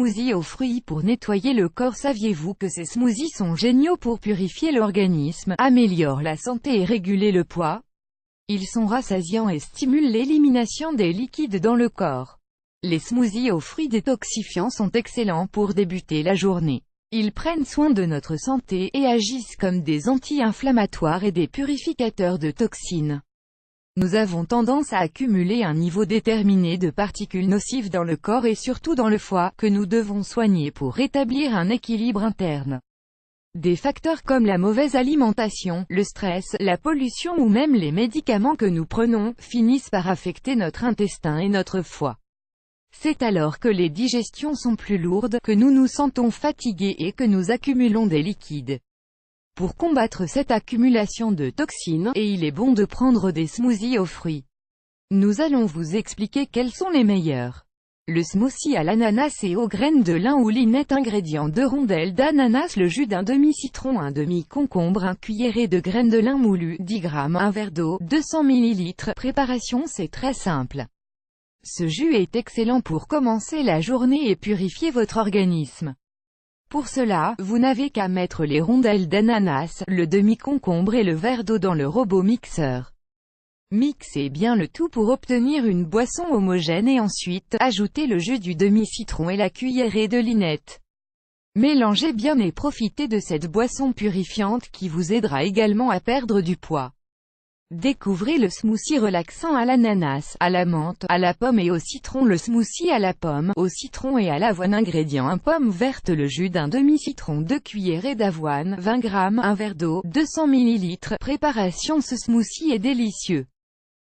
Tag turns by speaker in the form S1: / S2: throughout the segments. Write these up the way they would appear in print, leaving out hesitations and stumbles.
S1: smoothies aux fruits pour nettoyer le corps. Saviez-vous que ces smoothies sont géniaux pour purifier l'organisme, améliorent la santé et réguler le poids? Ils sont rassasiants et stimulent l'élimination des liquides dans le corps. Les smoothies aux fruits détoxifiants sont excellents pour débuter la journée. Ils prennent soin de notre santé et agissent comme des anti-inflammatoires et des purificateurs de toxines. Nous avons tendance à accumuler un niveau déterminé de particules nocives dans le corps et surtout dans le foie, que nous devons soigner pour rétablir un équilibre interne. Des facteurs comme la mauvaise alimentation, le stress, la pollution ou même les médicaments que nous prenons, finissent par affecter notre intestin et notre foie. C'est alors que les digestions sont plus lourdes, que nous nous sentons fatigués et que nous accumulons des liquides. Pour combattre cette accumulation de toxines, il est bon de prendre des smoothies aux fruits. Nous allons vous expliquer quels sont les meilleurs. Le smoothie à l'ananas et aux graines de lin ou linette. Ingrédients: 2 rondelles d'ananas, le jus d'un demi-citron, un demi-concombre, 1 cuillerée de graines de lin moulues, 10 g, un verre d'eau, 200 ml. Préparation: c'est très simple. Ce jus est excellent pour commencer la journée et purifier votre organisme. Pour cela, vous n'avez qu'à mettre les rondelles d'ananas, le demi-concombre et le verre d'eau dans le robot mixeur. Mixez bien le tout pour obtenir une boisson homogène et ensuite, ajoutez le jus du demi-citron et la cuillerée de linette. Mélangez bien et profitez de cette boisson purifiante qui vous aidera également à perdre du poids. Découvrez le smoothie relaxant à l'ananas, à la menthe, à la pomme et au citron. Le smoothie à la pomme, au citron et à l'avoine. Ingrédients: 1 pomme verte, le jus d'un demi-citron, 2 cuillerées d'avoine, 20 g, un verre d'eau, 200 ml. Préparation: ce smoothie est délicieux.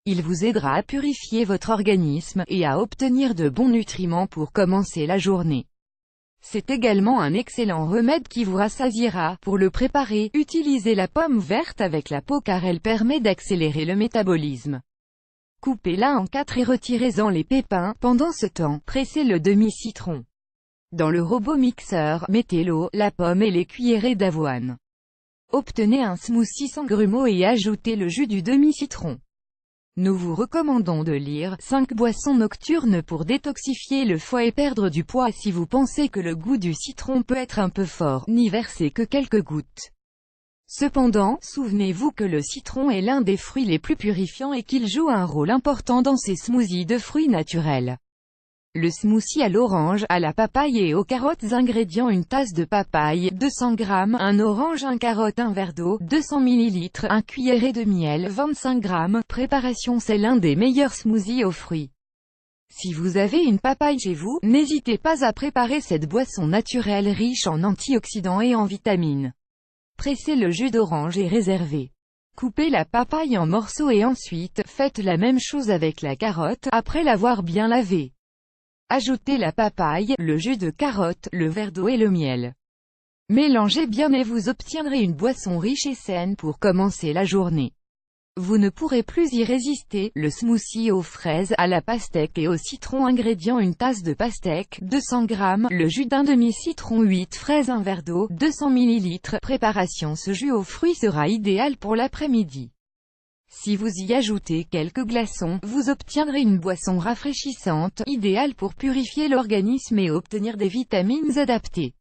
S1: Il vous aidera à purifier votre organisme, et à obtenir de bons nutriments pour commencer la journée. C'est également un excellent remède qui vous rassasiera. Pour le préparer, utilisez la pomme verte avec la peau car elle permet d'accélérer le métabolisme. Coupez-la en 4 et retirez-en les pépins. Pendant ce temps, pressez le demi-citron. Dans le robot mixeur, mettez l'eau, la pomme et les cuillerées d'avoine. Obtenez un smoothie sans grumeaux et ajoutez le jus du demi-citron. Nous vous recommandons de lire 5 boissons nocturnes pour détoxifier le foie et perdre du poids. Si vous pensez que le goût du citron peut être un peu fort, n'y versez que quelques gouttes. Cependant, souvenez-vous que le citron est l'un des fruits les plus purifiants et qu'il joue un rôle important dans ces smoothies de fruits naturels. Le smoothie à l'orange, à la papaye et aux carottes. Ingrédients: 1 tasse de papaye, 200 g, un orange, 1 carotte, un verre d'eau, 200 ml, 1 cuillerée de miel, 25 g. Préparation: c'est l'un des meilleurs smoothies aux fruits. Si vous avez une papaye chez vous, n'hésitez pas à préparer cette boisson naturelle riche en antioxydants et en vitamines. Pressez le jus d'orange et réservez. Coupez la papaye en morceaux et ensuite, faites la même chose avec la carotte, après l'avoir bien lavée. Ajoutez la papaye, le jus de carotte, le verre d'eau et le miel. Mélangez bien et vous obtiendrez une boisson riche et saine pour commencer la journée. Vous ne pourrez plus y résister. Le smoothie aux fraises, à la pastèque et au citron. Ingrédients: 1 tasse de pastèque, 200 g, le jus d'un demi-citron, 8 fraises, un verre d'eau, 200 ml. Préparation: ce jus aux fruits sera idéal pour l'après-midi. Si vous y ajoutez quelques glaçons, vous obtiendrez une boisson rafraîchissante, idéale pour purifier l'organisme et obtenir des vitamines adaptées.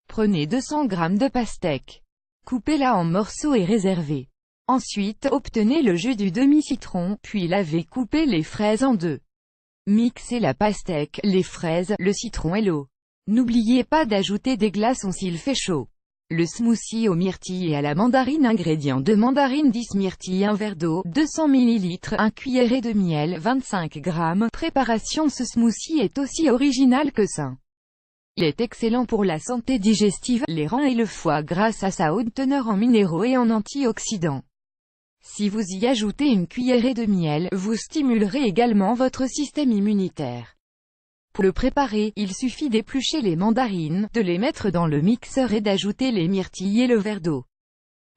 S1: Prenez 200 g de pastèque. Coupez-la en morceaux et réservez. Ensuite, obtenez le jus du demi-citron, puis lavez. Coupez les fraises en deux. Mixez la pastèque, les fraises, le citron et l'eau. N'oubliez pas d'ajouter des glaçons s'il fait chaud. Le smoothie aux myrtilles et à la mandarine. Ingrédients: 2 mandarines, 10 myrtilles, un verre d'eau, 200 ml, 1 cuillerée de miel, 25 g. Préparation: ce smoothie est aussi original que sain. Il est excellent pour la santé digestive, les reins et le foie grâce à sa haute teneur en minéraux et en antioxydants. Si vous y ajoutez une cuillerée de miel, vous stimulerez également votre système immunitaire. Pour le préparer, il suffit d'éplucher les mandarines, de les mettre dans le mixeur et d'ajouter les myrtilles et le verre d'eau.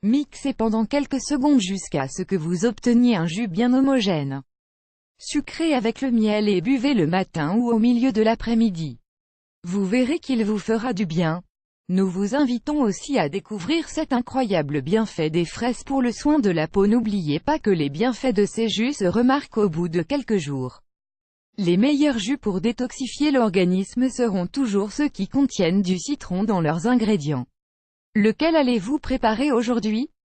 S1: Mixez pendant quelques secondes jusqu'à ce que vous obteniez un jus bien homogène. Sucrez avec le miel et buvez le matin ou au milieu de l'après-midi. Vous verrez qu'il vous fera du bien. Nous vous invitons aussi à découvrir cet incroyable bienfait des fraises pour le soin de la peau. N'oubliez pas que les bienfaits de ces jus se remarquent au bout de quelques jours. Les meilleurs jus pour détoxifier l'organisme seront toujours ceux qui contiennent du citron dans leurs ingrédients. Lequel allez-vous préparer aujourd'hui?